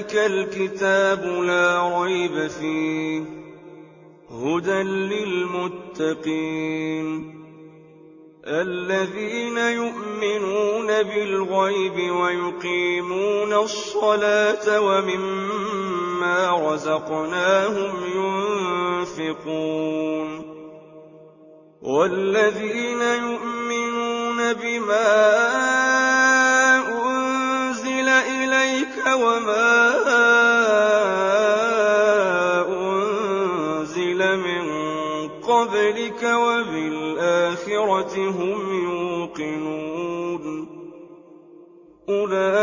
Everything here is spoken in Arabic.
ذَٰلِكَ الْكِتَابُ لَا رَيْبَ فِيهِ هُدًى لِّلْمُتَّقِينَ الَّذِينَ يُؤْمِنُونَ بِالْغَيْبِ وَيُقِيمُونَ الصَّلَاةَ وَمِمَّا رَزَقْنَاهُمْ يُنفِقُونَ وَالَّذِينَ يُؤْمِنُونَ بِمَا أُنزِلَ إِلَيْكَ وَمَا أُنزِلَ مِن قَبْلِكَ وَبِالْآخِرَةِ هُمْ يُوقِنُونَ أُولَٰئِكَ